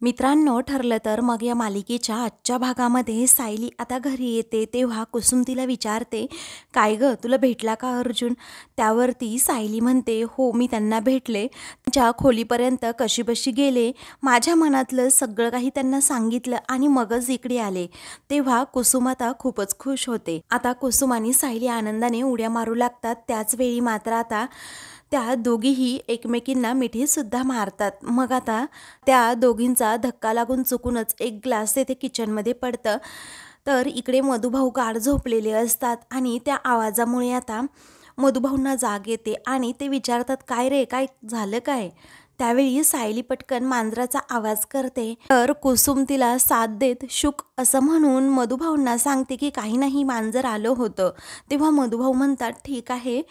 मित्रांनो, ठरलं तर मग या मालिकेच्या आजच्या भागामध्ये सायली आता घरी येते तेव्हा कुसुम तिला विचारते, काय गं तुला भेटला का अर्जुन? त्यावरती सायली म्हणते, हो मी त्यांना भेटले, त्यांच्या खोलीपर्यंत कशीबशी गेले, माझ्या मनातलं सगळं काही त्यांना सांगितलं आणि मगच इकडे आले. तेव्हा कुसुम आता खूपच खुश होते. आता कुसुम आणि सायली आनंदाने उड्या मारू लागतात. त्याच वेळी मात्र आता त्या दोघीही एकमेकींना मिठीसुद्धा मारतात. मग आता त्या दोघींचा धक्का लागून चुकूनच एक ग्लास तेथे किचनमध्ये पडतं. तर इकडे मधुभाऊ गाढ झोपलेले असतात आणि त्या आवाजामुळे आता मधुभाऊंना जाग येते आणि ते विचारतात, काय रे, काय झालं काय? त्यावेळी सायली पटकन मांजराचा आवाज करते. तर कुसुम तिला साथ देत शुक असं म्हणून मधुभाऊंना सांगते की काही नाही, मांजर आलं होतं. तेव्हा मधुभाऊ म्हणतात, ठीक आहे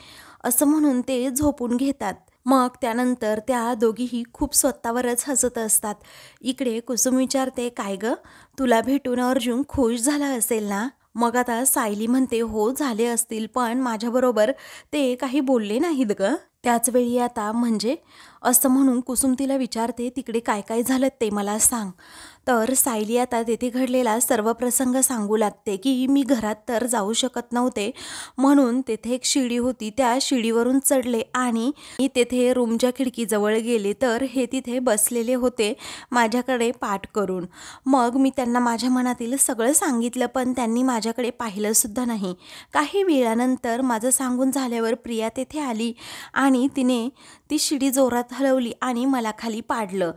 असं म्हणून ते झोपून घेतात. मग त्यानंतर त्या दोघीही खूप स्वतःवरच हसत असतात. इकडे कुसुम विचारते, काय गं तुला भेटून अर्जुन खुश झाला असेल ना? मग आता सायली म्हणते, हो झाले असतील, पण माझ्याबरोबर ते काही बोलले नाहीत गं. त्याच वेळी आता म्हणजे असं म्हणून कुसुम तिला विचारते, तिकडे काय काय झालं ते मला सांग. तर सायली आता तेथे घडलेला सर्व प्रसंग सांगू लागते की मी घरात तर जाऊ शकत नव्हते, म्हणून तेथे एक शिडी होती, त्या शिडीवरून चढले आणि तेथे रूमच्या खिडकीजवळ गेले तर हे तिथे बसलेले होते माझ्याकडे पाठ करून. मग मी त्यांना माझ्या मनातील सगळं सांगितलं, पण त्यांनी माझ्याकडे पाहिलंसुद्धा नाही. काही वेळानंतर माझं सांगून झाल्यावर प्रिया तेथे आली आणि तिने ती शिडी जोरात हलवली आणि मला खाली पाडलं.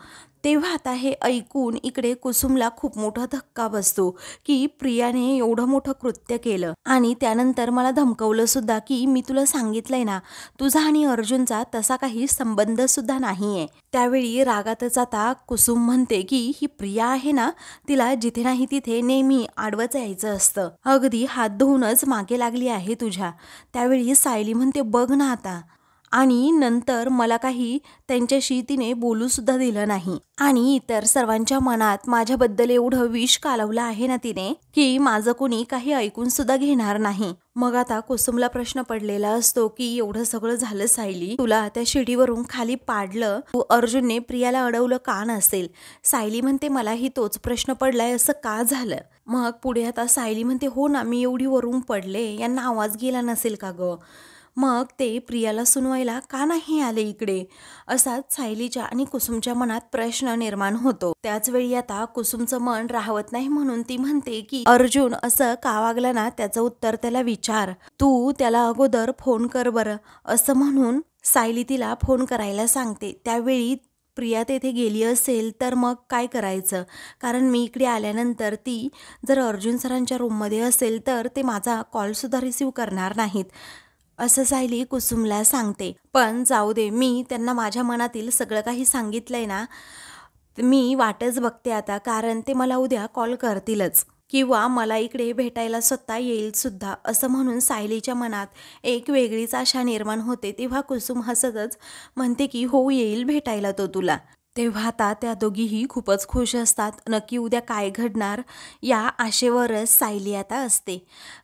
तेव्हा आता हे ऐकून इकडे कुसुमला खूप मोठा धक्का बसतो की प्रियाने एवढं मोठं कृत्य केलं आणि त्यानंतर मला धमकवलं सुद्धा की मी तुला सांगितलंय ना, तुझा आणि अर्जुनचा तसा काही संबंध सुद्धा नाहीये. त्यावेळी रागातच आता कुसुम म्हणते की ही प्रिया आहे ना, तिला जिथे नाही तिथे नेहमी आडवंच यायचं असतं, अगदी हात धुवूनच मागे लागली आहे तुझ्या. त्यावेळी सायली म्हणते, बघ ना आता, आणि नंतर मला काही त्यांच्याशी तिने बोलूसुद्धा दिलं नाही आणि इतर सर्वांच्या मनात माझ्याबद्दल एवढं विष कालवलं आहे ना तिने की माझं कोणी काही ऐकून सुद्धा घेणार नाही. मग आता कुसुमला प्रश्न पडलेला असतो की एवढं सगळं झालं सायली, तुला त्या शिडीवरून खाली पाडलं, तू अर्जुनने प्रियाला अडवलं का नसेल? सायली म्हणते, मलाही तोच प्रश्न पडलाय, असं का झालं? मग पुढे आता सायली म्हणते, हो ना, मी एवढी वरून पडले, यांना आवाज गेला नसेल का गं? मग ते प्रियाला सुनवायला का नाही आले इकडे? असाच सायलीच्या आणि कुसुमच्या मनात प्रश्न निर्माण होतो. त्याच वेळी आता कुसुमचं मन राहवत नाही म्हणून ती म्हणते की अर्जुन असं का वागला ना, त्याचं उत्तर त्याला विचार, तू त्याला अगोदर फोन कर बरं. असं म्हणून सायली तिला फोन करायला सांगते. त्यावेळी प्रिया तेथे गेली असेल तर मग काय करायचं, कारण मी इकडे आल्यानंतर ती जर अर्जुन सरांच्या रूममध्ये असेल तर ते माझा कॉलसुद्धा रिसीव करणार नाहीत, असं सायली कुसुमला सांगते. पण जाऊ दे, मी त्यांना माझ्या मनातील सगळं काही सांगितलंय ना, मी वाटच बघते आता, कारण ते मला उद्या कॉल करतीलच किंवा मला इकडे भेटायला स्वतः येईल सुद्धा. असं म्हणून सायलीच्या मनात एक वेगळीच आशा निर्माण होते. तेव्हा कुसुम हसतच म्हणते की हो, येईल भेटायला तो तुला. तेव्हा आता त्या दोघीही खूपच खुश असतात. नक्की उद्या काय घडणार या आशेवरच सायली आता असते,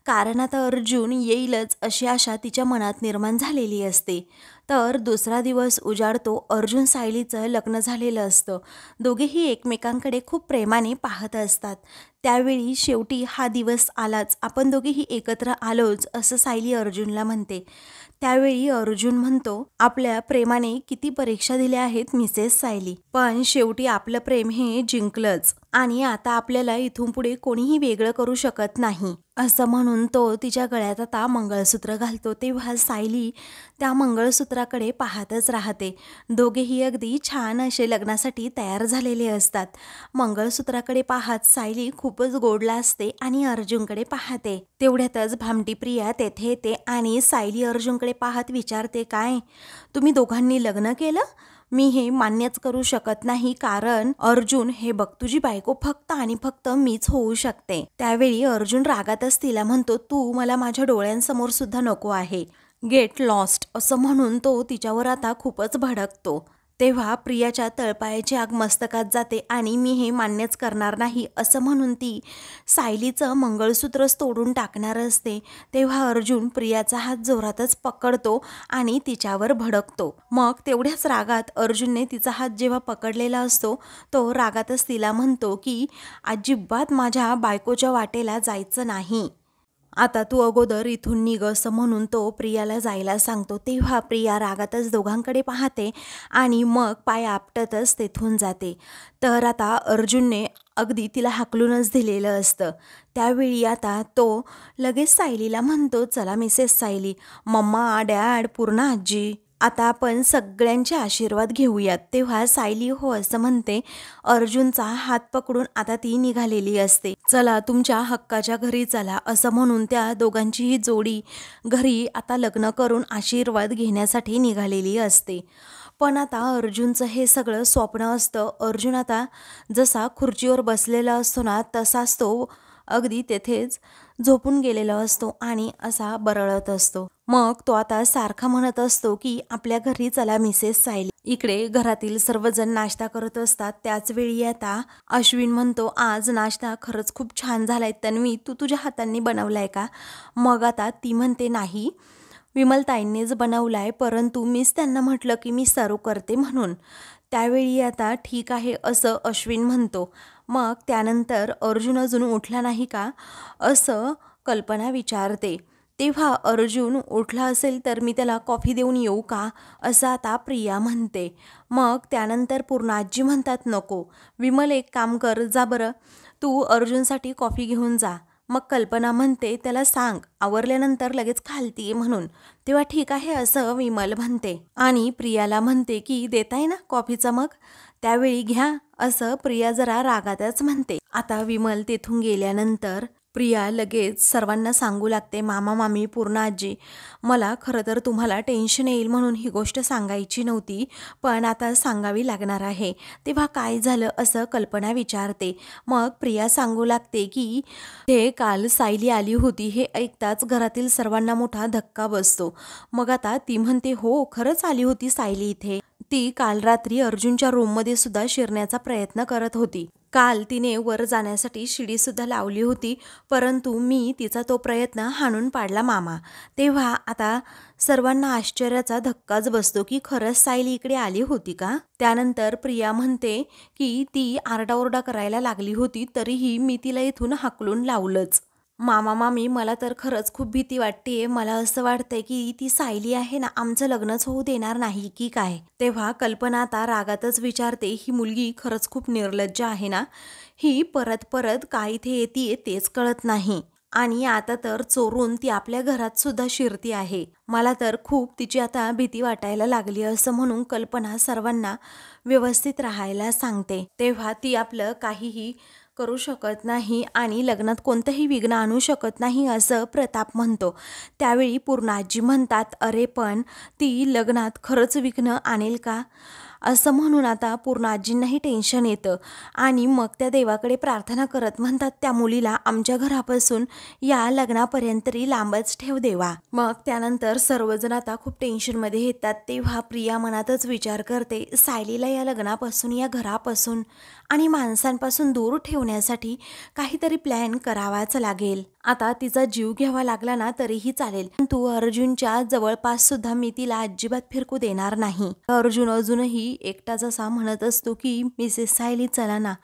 कारण आता अर्जुन येईलच अशी आशा तिच्या मनात निर्माण झालेली असते. तर दुसरा दिवस उजाडतो. अर्जुन सायलीचं लग्न झालेलं असतं. दोघेही एकमेकांकडे खूप प्रेमाने पाहत असतात. त्यावेळी शेवटी हा दिवस आलाच, आपण दोघेही एकत्र आलोच असं सायली अर्जुनला म्हणते. त्यावेळी अर्जुन म्हणतो, आपल्या प्रेमाने किती परीक्षा दिल्या आहेत मिसेस सायली, पण शेवटी आपलं प्रेम हे जिंकलंच आणि आता आपल्याला इथून पुढे कोणीही वेगळं करू शकत नाही. असं म्हणून तो तिच्या गळ्यात आता मंगळसूत्र घालतो. तेव्हा सायली त्या मंगळसूत्राकडे पाहतच राहते. दोघेही अगदी छान असे लग्नासाठी तयार झालेले असतात. मंगळसूत्राकडे पाहत सायली खूपच गोडला असते आणि अर्जुनकडे पाहते. तेवढ्यातच भामटी प्रिया तेथे येते आणि सायली अर्जुनकडे पाहत विचारते, काय तुम्ही दोघांनी लग्न केलं? मी हे मान्यच करू शकत नाही, कारण अर्जुन, हे बघ, तुझी बायको फक्त आणि फक्त मीच होऊ शकते. त्यावेळी अर्जुन रागातच तिला म्हणतो, तू मला माझ्या डोळ्यांसमोर सुद्धा नको आहे, गेट लॉस्ट. असं म्हणून तो तिच्यावर आता खूपच भडकतो. तेव्हा प्रियाच्या तळपायाची आग मस्तकात जाते आणि मी हे मान्यच करणार नाही असं म्हणून ती सायलीचं मंगळसूत्रच तोडून टाकणार असते. तेव्हा अर्जुन प्रियाचा हात जोरातच पकडतो आणि तिच्यावर भडकतो. मग तेवढ्याच रागात अर्जुनने तिचा हात जेव्हा पकडलेला असतो तो रागातच तिला म्हणतो की अजिबात माझ्या बायकोच्या वाटेला जायचं नाही. आता तू अगोदर इथून निघ असं म्हणून तो प्रियाला जायला सांगतो. तेव्हा प्रिया रागातच दोघांकडे पाहते आणि मग पाय आपटतच तेथून जाते. तर आता अर्जुनने अगदी तिला हाकलूनच दिलेलं असतं. त्यावेळी आता तो लगेच सायलीला म्हणतो, चला मिसेस सायली, मम्मा, डॅड, पूर्ण आजी, आता आपण सगळ्यांचे आशीर्वाद घेऊयात. तेव्हा सायली हो असं म्हणते. अर्जुनचा हात पकडून आता ती निघालेली असते. चला तुमच्या हक्काच्या घरी चला असं म्हणून त्या दोघांचीही जोडी घरी आता लग्न करून आशीर्वाद घेण्यासाठी निघालेली असते. पण आता अर्जुनचं हे सगळं स्वप्न असतं. अर्जुन आता जसा खुर्चीवर बसलेला असतो ना तसाच तो अगदी तेथेच झोपून गेलेला असतो आणि असा बरळत असतो. मग तो आता सारखा म्हणत असतो की आपल्या घरी चला मिसेस सायली. इकडे घरातील सर्वजण नाश्ता करत असतात. त्याच वेळी आता अश्विन म्हणतो, आज नाश्ता खरंच खूप छान झालाय तन्वी, तू तुझ्या हातांनी बनवलाय का? मग आता ती म्हणते, नाही विमलताईंनीच बनवलाय, परंतु मीच त्यांना म्हटलं की मी सर्व करते म्हणून. त्यावेळी आता ठीक आहे असं अश्विन म्हणतो. मग त्यानंतर अर्जुन अजून उठला नाही का असं कल्पना विचारते. तेव्हा अर्जुन उठला असेल तर मी त्याला कॉफी देऊन येऊ का असं आता प्रिया म्हणते. मग त्यानंतर पूर्ण आजी म्हणतात, नको विमल, एक काम कर, जा बरं तू अर्जुनसाठी कॉफी घेऊन जा. मग कल्पना म्हणते, त्याला सांग आवरल्यानंतर लगेच खालती म्हणून. तेव्हा ठीक आहे असं विमल म्हणते आणि प्रियाला म्हणते की देताय ना कॉफीचा मग, त्यावेळी घ्या असं प्रिया जरा रागातच म्हणते. आता विमल तेथून गेल्यानंतर प्रिया लगेच सर्वांना सांगू लागते, मामा, मामी, पूर्ण आजी, मला खरं तर तुम्हाला टेन्शन येईल म्हणून ही गोष्ट सांगायची नव्हती, पण आता सांगावी लागणार आहे. तेव्हा काय झालं असं कल्पना विचारते. मग प्रिया सांगू लागते की हे काल सायली आली होती. हे ऐकताच घरातील सर्वांना मोठा धक्का बसतो. मग आता ती म्हणते, हो खरंच आली होती सायली इथे. ती काल रात्री अर्जुनच्या रूममध्ये सुद्धा शिरण्याचा प्रयत्न करत होती. काल तिने वर जाण्यासाठी शिडीसुद्धा लावली होती, परंतु मी तिचा तो प्रयत्न हाणून पाडला मामा. तेव्हा आता सर्वांना आश्चर्याचा धक्काच बसतो की खरंच सायली इकडे आली होती का? त्यानंतर प्रिया म्हणते की ती आरडाओरडा करायला लागली होती, तरीही मी तिला इथून हाकलून लावलंच. मामा, मामी, मला तर खरंच खूप भीती वाटतेय. मला असं वाटतंय की ती सायली आहे ना आमचं लग्नच होऊ देणार नाही की काय. तेव्हा कल्पना आता रागातच विचारते, ही मुलगी खरंच खूप निर्लज्ज आहे ना, ही परत परत काय इथे येते तेच कळत नाही आणि आता तर चोरून ती आपल्या घरात सुद्धा शिरती आहे. मला तर खूप तिची आता भीती वाटायला लागली असं म्हणून कल्पना सर्वांना व्यवस्थित राहायला सांगते. तेव्हा ती आपलं काहीही करू शकत नाही आणि लग्नात कोणतंही विघ्न आणू शकत नाही असं प्रताप म्हणतो. त्यावेळी पूर्ण आजी म्हणतात, अरे पण ती लग्नात खरंच विघ्न आणेल का असं म्हणून आता पूर्ण आजींनाही टेन्शन येतं आणि मग त्या देवाकडे प्रार्थना करत म्हणतात, त्या मुलीला आमच्या घरापासून या लग्नापर्यंत तरी लांबच ठेव देवा. मग त्यानंतर सर्वजण आता खूप टेन्शनमध्ये येतात. तेव्हा प्रिया मनातच विचार करते, सायलीला या लग्नापासून, या घरापासून आणि माणसांपासून दूर ठेवण्यासाठी काहीतरी प्लॅन करावाच लागेल. आता तिचा जीव घ्यावा लागला ना तरीही चालेल, परंतु अर्जुनच्या जवळपास सुद्धा मी तिला अजिबात फिरकू देणार नाही. अर्जुन अजूनही एकटाच असा म्हणत असतो की मिसेस सायली चला ना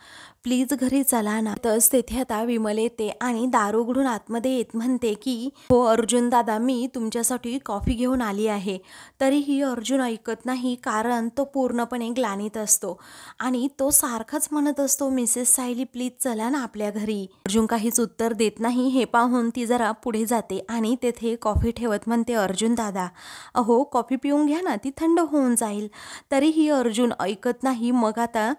प्लीज घरी चला ना. तस तेथे आता विमल येते आणि दार उघडून आतमध्ये येत म्हणते की हो अर्जुन दादा, मी तुमच्यासाठी कॉफी घेऊन आली आहे. तरीही अर्जुन ऐकत नाही, कारण तो पूर्णपणे ग्लानीत असतो आणि तो सारखाच म्हणत असतो, मिसेस सायली प्लीज चला ना आपल्या घरी. अर्जुन काहीच उत्तर देत नाही. हे पाहून ती जरा पुढे जाते आणि तेथे कॉफी ठेवत म्हणते, अर्जुन दादा अहो कॉफी पिऊन घ्या ना, ती थंड होऊन जाईल. तरीही अर्जुन ऐकत नाही. मग आता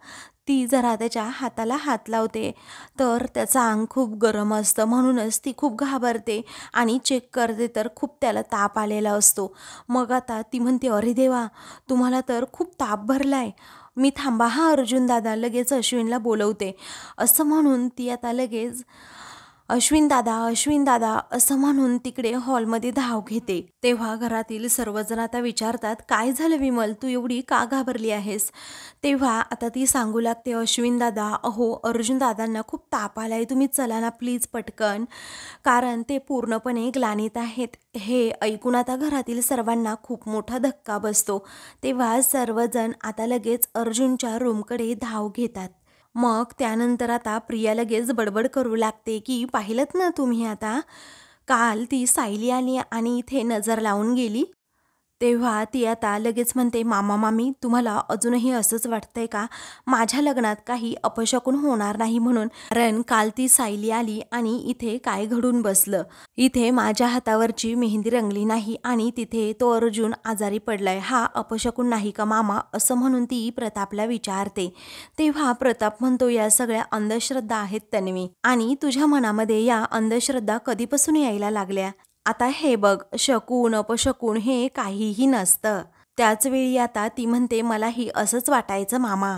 ती जरा त्याच्या हाताला हात लावते तर त्याचं अंग खूप गरम असतं, म्हणूनच ती खूप घाबरते आणि चेक करते तर खूप त्याला ताप आलेला असतो. मग आता ती म्हणते, अरे देवा, तुम्हाला तर खूप ताप भरलाय, मी थांबा हा अर्जुन दादा, लगेच अश्विनला बोलवते असं म्हणून ती आता लगेच अश्विन दादा असं म्हणून तिकडे हॉलमध्ये धाव घेते. तेव्हा घरातील सर्वजण आता विचारतात, काय झालं विमल, तू एवढी का घाबरली आहेस? तेव्हा आता ती सांगू लागते, अश्विन दादा, अहो अर्जुन दादांना खूप ताप आलाय, तुम्ही चला ना प्लीज पटकन, कारण ते पूर्णपणे ग्लानीत आहेत. हे ऐकून आता घरातील सर्वांना खूप मोठा धक्का बसतो. तेव्हा सर्वजण आता लगेच अर्जुनच्या रूमकडे धाव घेतात. मग त्यानंतर आता प्रिया लगेच बडबड करू लागते की पाहिलंत ना तुम्ही, आता काल ती सायली आली आणि इथे नजर लावून गेली. तेव्हा ती आता लगेच म्हणते, मामा मामी तुम्हाला अजूनही असंच वाटतंय का माझ्या लग्नात काही अपशकुन होणार नाही म्हणून? कारण काल ती सायली आली आणि इथे काय घडून बसलं, इथे माझ्या हातावरची मेहंदी रंगली नाही आणि तिथे तो अर्जुन आजारी पडलाय, हा अपशकुन नाही का मामा? असं म्हणून ती प्रतापला विचारते. तेव्हा प्रताप म्हणतो, या सगळ्या अंधश्रद्धा आहेत तन्वी, आणि तुझ्या मनामध्ये या अंधश्रद्धा कधीपासून यायला लागल्या? आता हे बघ, शकून अपशकून हे काहीही नसतं. त्याच वेळी आता ती म्हणते, मलाही असंच वाटायचं मामा.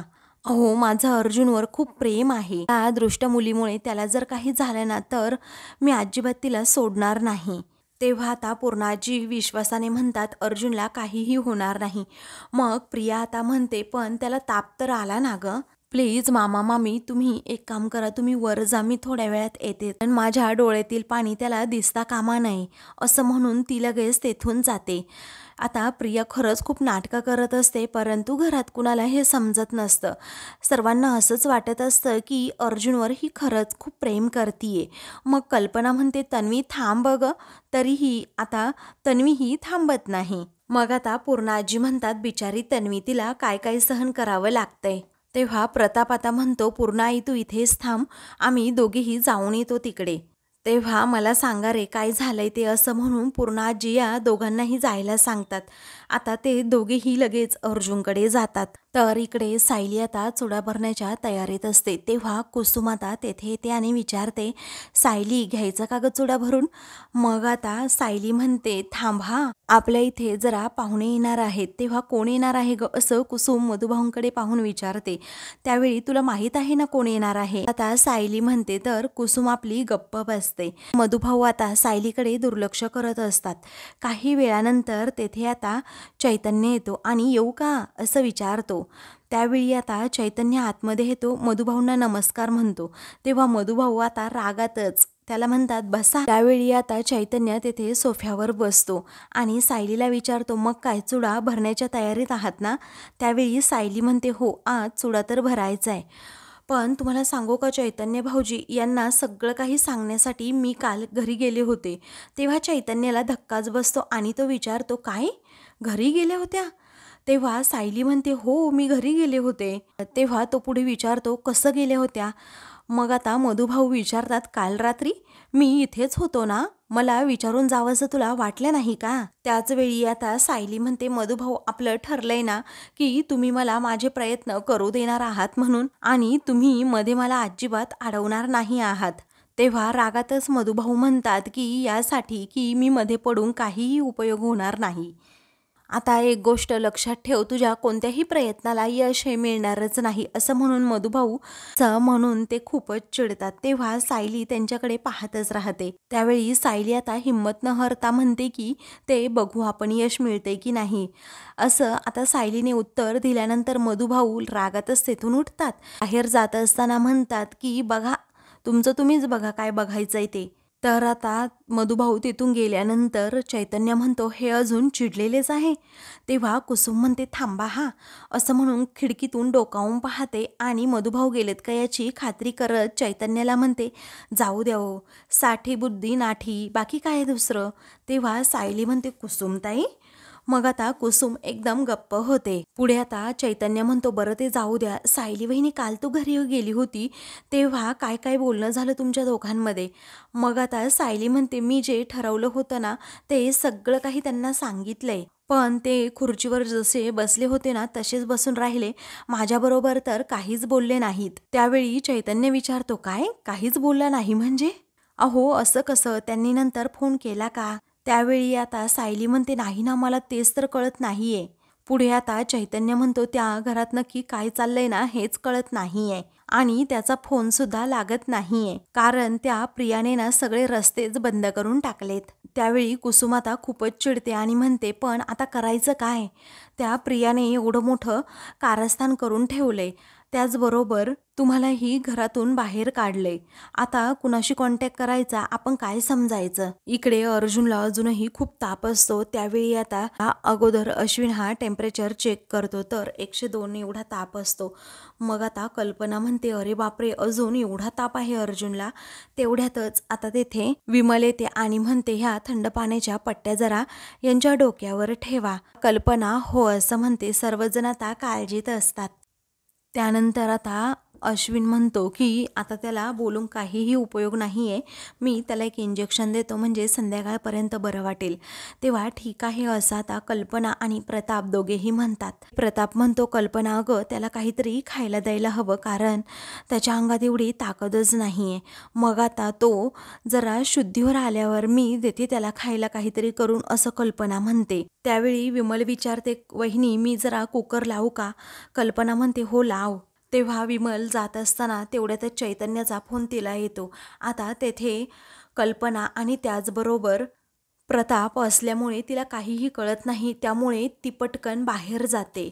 अहो माझं अर्जुनवर खूप प्रेम आहे. त्या दृष्ट मुलीमुळे त्याला जर काही झालं ना तर मी अजिबात तिला सोडणार नाही. तेव्हा आता पूर्णाजी विश्वासाने म्हणतात, अर्जुनला काहीही होणार नाही. मग प्रिया आता म्हणते, पण त्याला ताप तर आला ना ग, प्लीज मामा मामी तुम्ही एक काम करा, तुम्ही वर जा, मी थोड्या वेळात येते, पण माझ्या डोळ्यातील पाणी त्याला दिसता कामा नये. असं म्हणून ती लगेच तेथून जाते. आता प्रिया खरंच खूप नाटकं करत असते, परंतु घरात कुणाला हे समजत नसतं. सर्वांना असंच वाटत असतं की अर्जुनवर ही खरंच खूप प्रेम करतीये. मग कल्पना म्हणते, तन्वी थांब बघ, तरीही आता तन्वीही थांबत नाही. मग आता पूर्णाजी म्हणतात, बिचारी तन्वी, तिला काय काय सहन करावं लागतंय. तेव्हा प्रताप आता म्हणतो, पूर्णाई तू इथेच थांब, आम्ही दोघेही जाऊन येतो तिकडे. तेव्हा मला सांगा रे काय झालंय ते, असं म्हणून पूर्णाजी या दोघांनाही जायला सांगतात. आता ते दोघेही लगेच अर्जुनकडे जातात. तर इकडे सायली आता चुडा भरण्याच्या तयारीत असते. तेव्हा कुसुम आता तेथे येते आणि विचारते, सायली घ्यायचा का ग चुडा भरून? मग आता सायली म्हणते, थांब हा, आपल्या इथे जरा पाहुणे येणार आहेत. तेव्हा कोण येणार आहे ग, असं कुसुम मधुभाऊंकडे पाहून विचारते. त्यावेळी तुला माहित आहे ना कोण येणार आहे? आता सायली म्हणते. तर कुसुम आपली गप्प बसते. मधुभाऊ आता सायलीकडे दुर्लक्ष करत असतात. काही वेळानंतर तेथे आता चैतन्य येतो आणि येऊ का असं विचारतो. त्यावेळी आता चैतन्य आतमध्ये येतो, मधुभाऊंना नमस्कार म्हणतो. तेव्हा मधुभाऊ आता रागातच त्याला म्हणतात, बसा. त्यावेळी आता चैतन्य तेथे सोफ्यावर बसतो आणि सायलीला विचारतो, मग काय चुडा भरण्याच्या तयारीत आहात ना? त्यावेळी सायली म्हणते, हो आज चुडा तर भरायचा आहे. पण तुम्हाला सांगू का चैतन्य भाऊजी, यांना सगळं काही सांगण्यासाठी मी काल घरी गेले होते. तेव्हा चैतन्याला धक्काच बसतो आणि तो विचारतो, काय घरी गेल्या होत्या? तेव्हा सायली म्हणते, हो मी घरी गेले होते. तेव्हा तो पुढे विचारतो, कसं गेल्या होत्या? मग आता मधुभाऊ विचारतात, काल रात्री मी इथेच होतो ना, मला विचारून जावंसं तुला वाटलं नाही का? त्याच वेळी आता सायली म्हणते, मधुभाऊ आपलं ठरलंय ना की तुम्ही मला माझे प्रयत्न करू देणार आहात म्हणून, आणि तुम्ही मध्ये मला अजिबात अडवणार नाही आहात. तेव्हा रागातच मधुभाऊ म्हणतात की यासाठी की मी मध्ये पडून काहीही उपयोग होणार नाही. आता एक गोष्ट लक्षात ठेव, तुझ्या कोणत्याही प्रयत्नाला यश हे मिळणारच नाही, असं म्हणून मधुभाऊ म्हणून ते खूपच चिडतात. तेव्हा सायली त्यांच्याकडे पाहतच राहते. त्यावेळी सायली आता हिंमत न हरता म्हणते की ते बघू आपण यश मिळते की नाही. असं आता सायलीने उत्तर दिल्यानंतर मधुभाऊ रागातच तेथून उठतात. बाहेर जात असताना म्हणतात की बघा, तुमचं तुम्हीच बघा काय बघायचंय ते. तर आता मधुभाऊ तिथून गेल्यानंतर चैतन्य म्हणतो, हे अजून चिडलेलेच आहे. तेव्हा कुसुम म्हणते, थांबा हा, असं म्हणून खिडकीतून डोकावून पाहते आणि मधुभाऊ गेलेत का याची खात्री करत चैतन्याला म्हणते, जाऊ द्या हो, साठी बुद्धी नाठी, बाकी काय दुसरं. तेव्हा सायली म्हणते, कुसुमताई. मग आता कुसुम एकदम गप्प होते. पुढे आता चैतन्य म्हणतो, बरं ते जाऊ द्या, सायली वहिनी काल तू घरी गेली होती तेव्हा काय काय बोलणं झालं तुमच्या दोघांमध्ये? मग आता सायली म्हणते, मी जे ठरवलं होतं ना ते सगळं काही त्यांना सांगितलंय, पण ते खुर्चीवर जसे बसले होते ना तसेच बसून राहिले, माझ्याबरोबर तर काहीच बोलले नाहीत. त्यावेळी चैतन्य विचारतो, काय काहीच बोलला नाही म्हणजे? अहो असं कसं, त्यांनी नंतर फोन केला का? त्यावेळी आता सायली म्हणते, नाही ना, मला तेच तर कळत नाहीये. पुढे आता चैतन्य म्हणतो, त्या घरात नक्की काय चाललंय ना हेच कळत नाहीये. आणि त्याचा फोनसुद्धा लागत नाहीये, कारण त्या प्रियाने ना सगळे रस्तेच बंद करून टाकलेत. त्यावेळी कुसुम आता खूपच चिडते आणि म्हणते, पण आता करायचं काय? त्या प्रियाने एवढं मोठं कारस्थान करून ठेवलंय, त्याचबरोबर तुम्हालाही घरातून बाहेर काढलंय. आता कुणाशी कॉन्टॅक्ट करायचा, आपण काय समजायचं? इकडे अर्जुनला अजूनही खूप ताप असतो. त्यावेळी आता अगोदर अश्विन हा टेम्परेचर चेक करतो, तर 102 एवढा ताप असतो. मग आता कल्पना म्हणते, अरे बापरे, अजून एवढा ताप आहे अर्जुनला. तेवढ्यातच आता तेथे विमल येते आणि म्हणते, ह्या थंड पाण्याच्या पट्ट्या जरा यांच्या डोक्यावर ठेवा. कल्पना हो असं म्हणते. सर्वजण आता काळजीत असतात. त्यानंतर आता अश्विन म्हणतो की आता त्याला बोलून काहीही उपयोग नाही आहे, मी त्याला एक इंजेक्शन देतो, म्हणजे संध्याकाळपर्यंत बरं वाटेल. तेव्हा ठीक आहे असं आता कल्पना आणि प्रताप दोघेही म्हणतात. प्रताप म्हणतो, कल्पना अगं त्याला काहीतरी खायला द्यायला हवं, कारण त्याच्या अंगात एवढी ताकदच नाही आहे. मग आता तो जरा शुद्धीवर आल्यावर मी देते त्याला खायला काहीतरी करून, असं कल्पना म्हणते. त्यावेळी विमल विचारते, वहिनी मी जरा कुकर लावू का? कल्पना म्हणते, हो लाव. तेव्हा विमल जात असताना तेवढ्यातच चैतन्याचा फोन तिला येतो. आता तेथे कल्पना आणि त्याचबरोबर प्रताप असल्यामुळे तिला काहीही कळत नाही, त्यामुळे ती पटकन बाहेर जाते.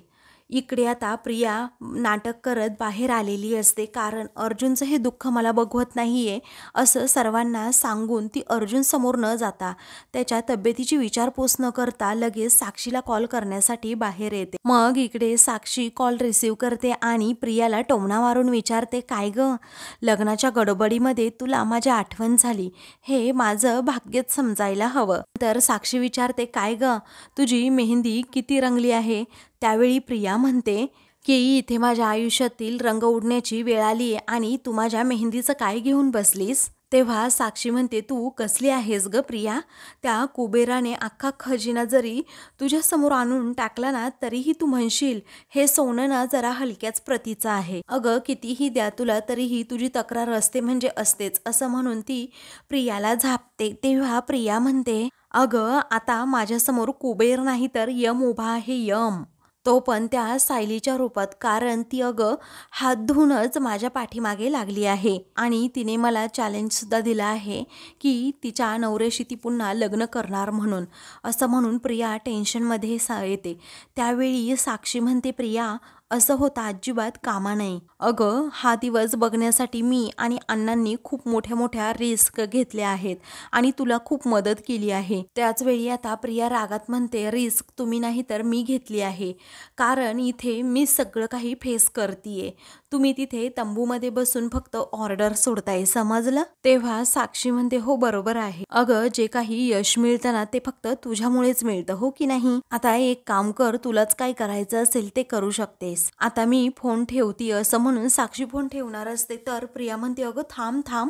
इकडे आता प्रिया नाटक करत बाहेर आलेली असते, कारण अर्जुनचं हे दुःख मला बघवत नाहीये असं सर्वांना सांगून ती अर्जुन समोर न जाता, त्याच्या तब्येतीची विचारपूस न करता लगेच साक्षीला कॉल करण्यासाठी बाहेर येते. मग इकडे साक्षी कॉल रिसीव करते आणि प्रियाला टोमणा मारून विचारते, काय ग, लग्नाच्या गडबडीमध्ये तुला माझी आठवण झाली, हे माझं भाग्यच समजायला हवं. तर साक्षी विचारते, काय ग, तुझी मेहंदी किती रंगली आहे? त्यावेळी प्रिया म्हणते की इथे माझ्या आयुष्यातील रंग उडण्याची वेळ आली आहे आणि तू माझ्या मेहंदीचं काय घेऊन बसलीस? तेव्हा साक्षी म्हणते, तू कसली आहेस ग प्रिया? त्या कुबेराने अख्खा खजिना जरी तुझ्यासमोर आणून टाकला ना, तरीही तू म्हणशील हे सोनं ना जरा हलक्याच प्रतीचं आहे. अगं कितीही द्या तुला तरीही तुझी तक्रार असते म्हणजे असतेच, असं म्हणून ती प्रियाला झापते. तेव्हा प्रिया म्हणते, अगं आता माझ्यासमोर कुबेर नाही तर यम उभा आहे, यम. तो पण त्या सायलीच्या रूपात, कारण ती अगं हात धुवूनच माझ्या पाठीमागे लागली आहे आणि तिने मला चॅलेंज सुद्धा दिला आहे की तिच्या नवऱ्याशी ती पुन्हा लग्न करणार म्हणून. असं म्हणून प्रिया टेन्शनमध्ये येते. त्यावेळी साक्षी म्हणते, प्रिया असं होता अजिबात कामा नाही. अगं हा दिवस बघण्यासाठी मी आणि अण्णांनी खूप मोठ्या मोठ्या रिस्क घेतल्या आहेत आणि तुला खूप मदत केली आहे. त्याचवेळी आता प्रिया रागात म्हणते, रिस्क तुम्ही नाही तर मी घेतली आहे, कारण इथे मी सगळं काही फेस करतीये, तुम्ही तिथे तंबूमध्ये बसून फक्त ऑर्डर सोडताय, समजलं? तेव्हा साक्षी म्हणते, हो बरोबर आहे. अगं जे काही यश मिळतं ना ते फक्त तुझ्यामुळेच मिळतं, हो की नाही? आता एक काम कर, तुलाच काय करायचं असेल ते करू शकतेस. आता मी फोन ठेवते असं म्हणून साक्षी फोन ठेवणार असते, तर प्रिया म्हणते, अगं थांब थांब,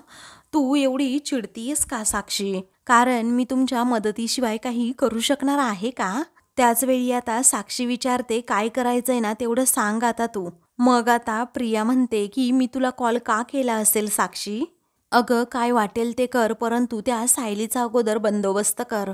तू एवढी चिडतीयस का साक्षी? कारण मी तुमच्या मदतीशिवाय काही करू शकणार आहे का? त्याचवेळी आता साक्षी विचारते, काय करायचंय ना तेवढं सांग आता तू. मग आता प्रिया म्हणते की मी तुला कॉल का केला असेल साक्षी? अगं काय वाटेल ते कर, परंतु त्या सायलीचा अगोदर बंदोबस्त कर.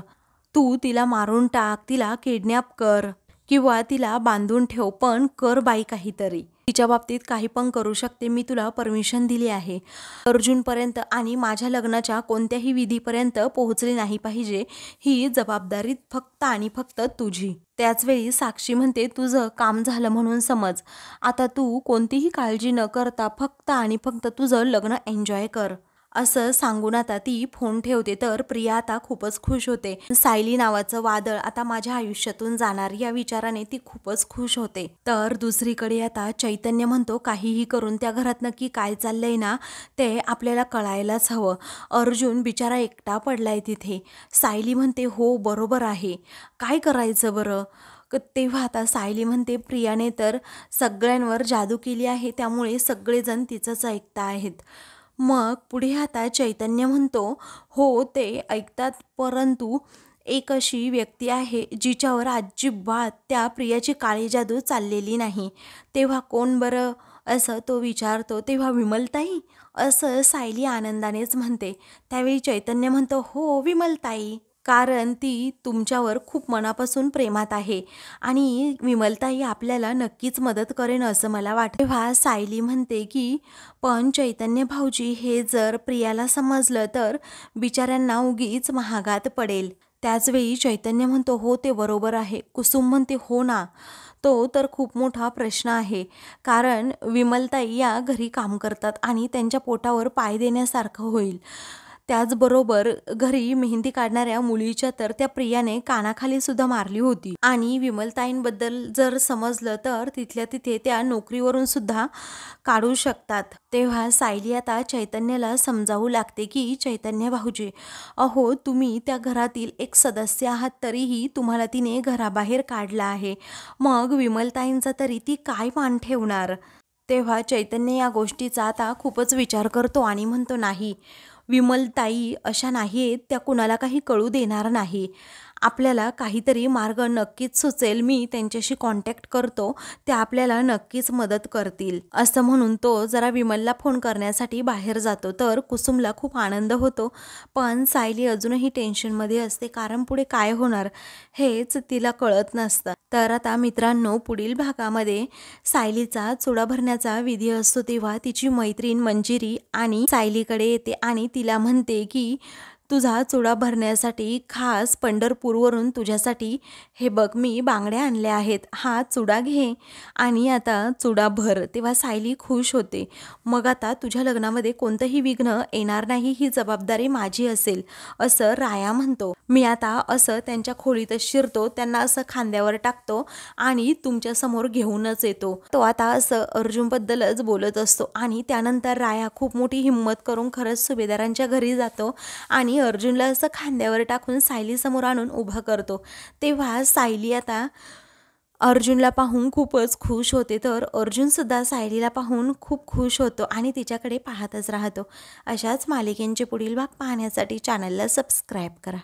तू तिला मारून टाक, तिला किडनॅप कर किंवा तिला बांधून ठेव, पण कर बाई काहीतरी. तिच्या बाबतीत काही पण करू शकते, मी तुला परमिशन दिली आहे. अर्जुनपर्यंत आणि माझ्या लग्नाच्या कोणत्याही विधीपर्यंत पोहोचली नाही पाहिजे, ही जबाबदारी फक्त आणि फक्त तुझी. त्याचवेळी साक्षी म्हणते, तुझं काम झालं म्हणून समज, आता तू कोणतीही काळजी न करता फक्त आणि फक्त तुझं लग्न एन्जॉय कर, असं सांगून आता ती फोन ठेवते. तर प्रिया आता खूपच खुश होते. सायली नावाचं वादळ आता माझ्या आयुष्यातून जाणार या विचाराने ती खूपच खुश होते. तर दुसरीकडे आता चैतन्य म्हणतो, काहीही करून त्या घरात नक्की काय चाललंय ना ते आपल्याला कळायलाच हवं. अर्जुन बिचारा एकटा पडलाय तिथे. सायली म्हणते, हो बरोबर आहे, काय करायचं बरं? तेव्हा आता सायली म्हणते, प्रियाने तर सगळ्यांवर जादू केली आहे, त्यामुळे सगळेजण तिचंच ऐकता आहेत. मग पुढे आता चैतन्य म्हणतो, हो ते ऐकतात, परंतु एक अशी व्यक्ती आहे जिच्यावर अजिबात त्या प्रियाची काळी जादू चाललेली नाही. तेव्हा कोण बरं असं तो विचारतो. तेव्हा विमलताई, असं सायली आनंदानेच म्हणते. त्यावेळी चैतन्य म्हणतो, हो विमलताई. कारण ती तुमच्यावर खूप मनापासून प्रेमात आहे आणि विमलताई आपल्याला नक्कीच मदत करेन असं मला वाटतं. तेव्हा सायली म्हणते की पण चैतन्य भाऊजी हे जर प्रियाला समजलं तर बिचाऱ्यांना उगीच महागात पडेल. त्याचवेळी चैतन्य म्हणतो हो ते बरोबर आहे. कुसुम म्हणते हो ना, तो तर खूप मोठा प्रश्न आहे. कारण विमलताई या घरी काम करतात आणि त्यांच्या पोटावर पाय देण्यासारखं होईल. त्याचबरोबर घरी मेहंदी काढणाऱ्या मुलीच्या तर त्या प्रियाने कानाखाली सुद्धा मारली होती आणि विमलताईंबद्दल जर समजलं तर तिथल्या तिथे त्या नोकरीवरून सुद्धा काढू शकतात. तेव्हा सायली आता चैतन्याला समजावू लागते की चैतन्य भाऊजी, अहो तुम्ही त्या घरातील एक सदस्य आहात तरीही तुम्हाला तिने घराबाहेर काढलं आहे. मग विमलताईंचा तरी ती काय मान ठेवणार? तेव्हा चैतन्य या गोष्टीचा आता खूपच विचार करतो आणि म्हणतो नाही, विमलताई अशा नाही आहेत, त्या कुणाला काही कळू देणार नाही. आपल्याला काहीतरी मार्ग नक्कीच सुचेल. मी त्यांच्याशी कॉन्टॅक्ट करतो, ते आपल्याला नक्कीच मदत करतील असं म्हणून तो जरा विमलला फोन करण्यासाठी बाहेर जातो. तर कुसुमला खूप आनंद होतो, पण सायली अजूनही टेन्शनमध्ये असते कारण पुढे काय होणार हेच तिला कळत नसतं. तर आता मित्रांनो, पुढील भागामध्ये सायलीचा चुडा भरण्याचा विधी असतो तेव्हा तिची मैत्रीण मंजिरी आणि सायलीकडे येते आणि तिला म्हणते की तुझा चुडा भरण्यासाठी खास पंढरपूरवरून तुझ्यासाठी हे बघ मी बांगड्या आणल्या आहेत, हा चुडा घे आणि आता चुडा भर. तेव्हा सायली खुश होते. मग आता तुझ्या लग्नामध्ये कोणतंही विघ्न येणार नाही, ही जबाबदारी माझी असेल असं राया म्हणतो. मी आता असं त्यांच्या खोलीतच शिरतो, त्यांना असं खांद्यावर टाकतो आणि तुमच्या समोर घेऊनच येतो. तो आता असं अर्जुनबद्दलच बोलत असतो आणि त्यानंतर राया खूप मोठी हिंमत करून खरंच सुभेदारांच्या घरी जातो आणि अर्जुनला असं खांद्यावर टाकून सायली समोर आणून उभं करतो. तेव्हा सायली आता अर्जुनला पाहून खूपच खुश होते. तर अर्जुनसुद्धा सायलीला पाहून खूप खुश होतो आणि तिच्याकडे पाहतच राहतो. अशाच मालिकेंचे पुढील भाग पाहण्यासाठी चॅनलला सबस्क्राईब करा.